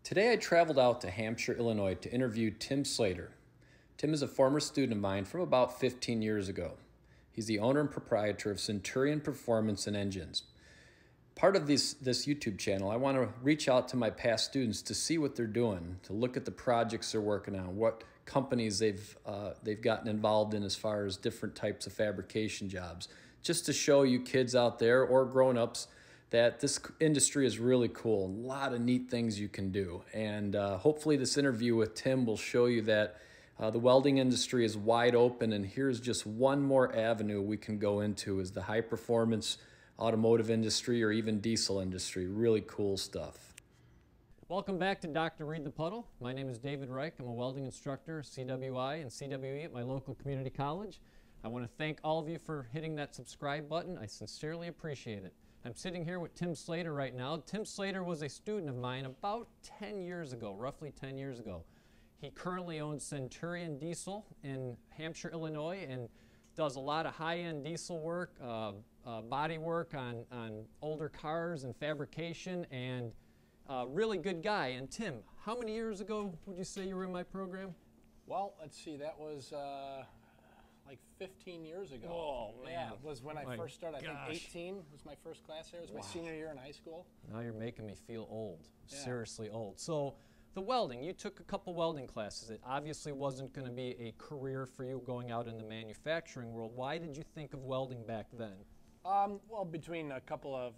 Today I traveled out to Hampshire, Illinois to interview Tim Slater. Tim is a former student of mine from about 15 years ago. He's the owner and proprietor of Centurion Performance and Engines. Part of this YouTube channel, I want to reach out to my past students to see what they're doing, to look at the projects they're working on, what companies they've gotten involved in as far as different types of fabrication jobs, just to show you kids out there or grown-ups that this industry is really cool. A lot of neat things you can do. And hopefully this interview with Tim will show you that the welding industry is wide open, and here's just one more avenue we can go into is the high performance automotive industry or even diesel industry. Really cool stuff. Welcome back to Dr. Read the Puddle. My name is David Reich. I'm a welding instructor, CWI and CWE at my local community college. I want to thank all of you for hitting that subscribe button. I sincerely appreciate it. I'm sitting here with Tim Slater right now. Tim Slater was a student of mine about 10 years ago, roughly 10 years ago. He currently owns Centurion Diesel in Hampshire, Illinois, and does a lot of high-end diesel work, body work on older cars and fabrication, and really good guy. And Tim, how many years ago would you say you were in my program? Well, let's see, that was like 15 years ago. Oh, man. Yeah, it was when I first started. I think 18 was my first class there. It was my senior year in high school. Now you're making me feel old, Yeah. Seriously old. So the welding, you took a couple welding classes. It obviously wasn't going to be a career for you going out in the manufacturing world. Why did you think of welding back then? Well, between a couple of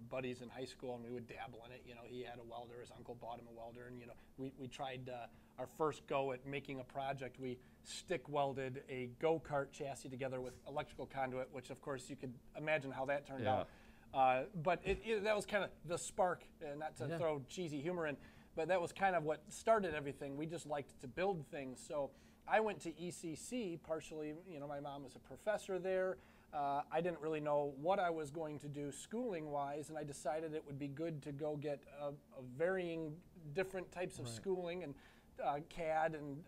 buddies in high school, and we would dabble in it. You know, he had a welder, his uncle bought him a welder, and we tried our first go at making a project. We stick welded a go-kart chassis together with electrical conduit, which of course you could imagine how that turned out. But that was kind of the spark, not to throw cheesy humor in, but that was kind of what started everything. We just liked to build things. So I went to ECC partially. You know, my mom was a professor there. I didn't really know what I was going to do schooling-wise, and I decided it would be good to go get a varying different types of schooling, and CAD and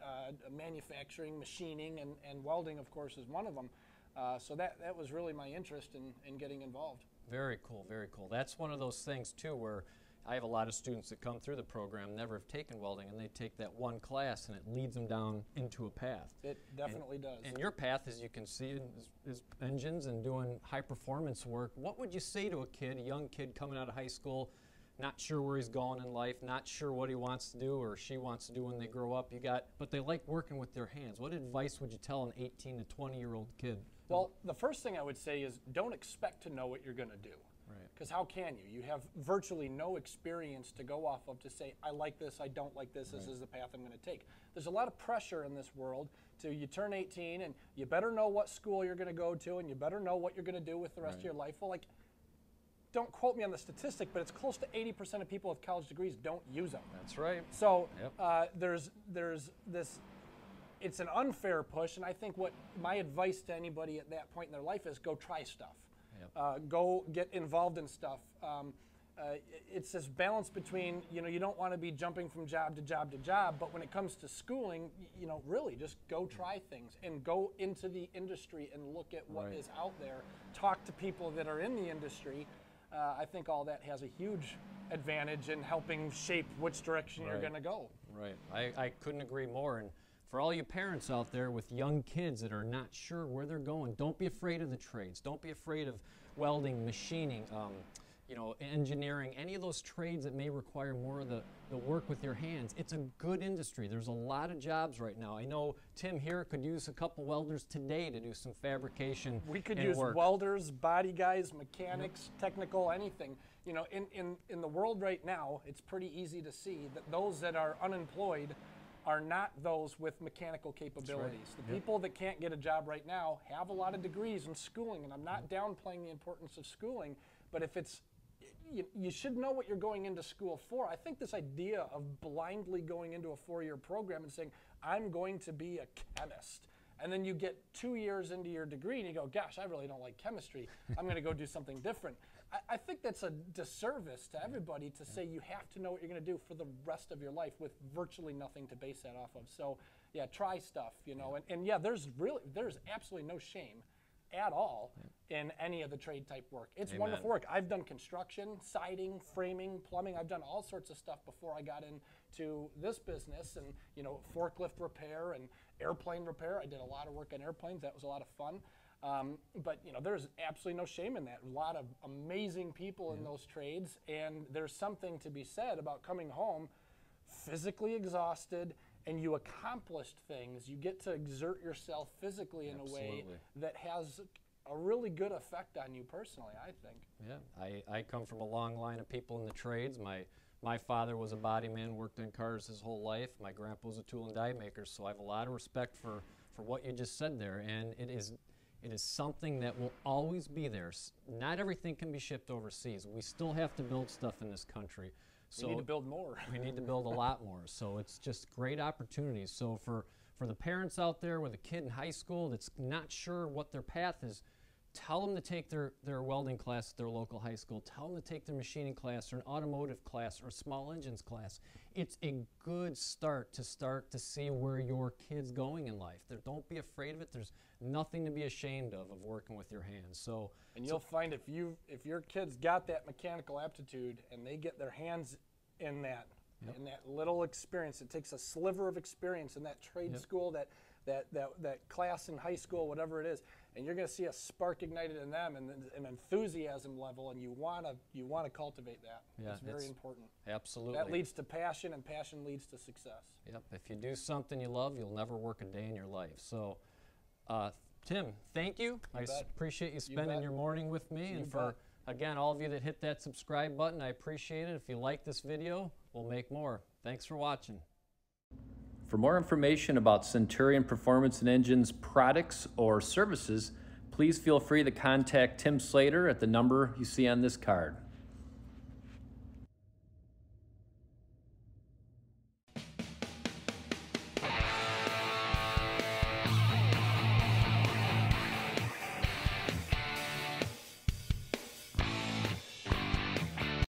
manufacturing, machining, and welding, of course, is one of them. So that was really my interest in getting involved. Very cool, very cool. That's one of those things, too, where I have a lot of students that come through the program, never have taken welding, and they take that one class and it leads them down into a path. It definitely does. And your path, as you can see, is engines and doing high performance work. What would you say to a kid, a young kid coming out of high school, not sure where he's going in life, not sure what he wants to do or she wants to do when they grow up, but they like working with their hands? What advice would you tell an 18 to 20-year-old kid? Well, the first thing I would say is don't expect to know what you're going to do. Because how can you? You have virtually no experience to go off of to say, I like this, I don't like this, this is the path I'm going to take. There's a lot of pressure in this world to you turn 18 and you better know what school you're going to go to and you better know what you're going to do with the rest of your life. Well, like, don't quote me on the statistic, but it's close to 80% of people with college degrees don't use them. That's right. So there's this, it's an unfair push, and I think what my advice to anybody at that point in their life is go try stuff. Go get involved in stuff. It's this balance between, you don't want to be jumping from job to job to job, but when it comes to schooling, really just go try things and go into the industry and look at what is out there. Talk to people that are in the industry. I think all that has a huge advantage in helping shape which direction you're going to go. Right. I couldn't agree more. And for all you parents out there with young kids that are not sure where they're going, don't be afraid of the trades. Don't be afraid of welding, machining, engineering, any of those trades that may require more of the work with your hands. It's a good industry. There's a lot of jobs right now. I know Tim here could use a couple welders today to do some fabrication. We could use welders, body guys, mechanics, technical, anything. In the world right now, it's pretty easy to see that those that are unemployed are not those with mechanical capabilities. The people that can't get a job right now have a lot of degrees in schooling, and I'm not downplaying the importance of schooling, but if it's, you should know what you're going into school for. I think this idea of blindly going into a 4-year program and saying, I'm going to be a chemist, and then you get 2 years into your degree and you go, gosh, I really don't like chemistry. I'm going to go do something different. I think that's a disservice to everybody to say you have to know what you're going to do for the rest of your life with virtually nothing to base that off of. So yeah, try stuff, and yeah, there's absolutely no shame at all in any of the trade type work. It's Amen. wonderful work. I've done construction, siding, framing, plumbing. I've done all sorts of stuff before I got into this business, and forklift repair and airplane repair. I did a lot of work on airplanes. That was a lot of fun. But there's absolutely no shame in that. A lot of amazing people in those trades, and there's something to be said about coming home physically exhausted, and you accomplished things. You get to exert yourself physically in a way that has a really good effect on you personally, I think. Yeah, I come from a long line of people in the trades. My father was a body man, worked in cars his whole life. My grandpa was a tool and die maker, so I have a lot of respect for what you just said there, and it is something that will always be there. Not everything can be shipped overseas. We still have to build stuff in this country. So we need to build more. We need to build a lot more. So it's just great opportunities. So for the parents out there with a kid in high school that's not sure what their path is, tell them to take their welding class at their local high school. Tell them to take their machining class or an automotive class or small engines class. It's a good start to see where your kid's going in life. Don't be afraid of it. There's nothing to be ashamed of working with your hands. And you'll find if your kid's got that mechanical aptitude and they get their hands in that little experience, it takes a sliver of experience in that trade school, that class in high school, whatever it is, and you're going to see a spark ignited in them and an enthusiasm level, and you want to cultivate that. Yeah, it's very important. Absolutely. That leads to passion, and passion leads to success. Yep. If you do something you love, you'll never work a day in your life. So, Tim, thank you. I appreciate you spending your morning with me, and for again all of you that hit that subscribe button, I appreciate it. If you like this video, we'll make more. Thanks for watching. For more information about Centurion Performance and Engines products or services, please feel free to contact Tim Slater at the number you see on this card.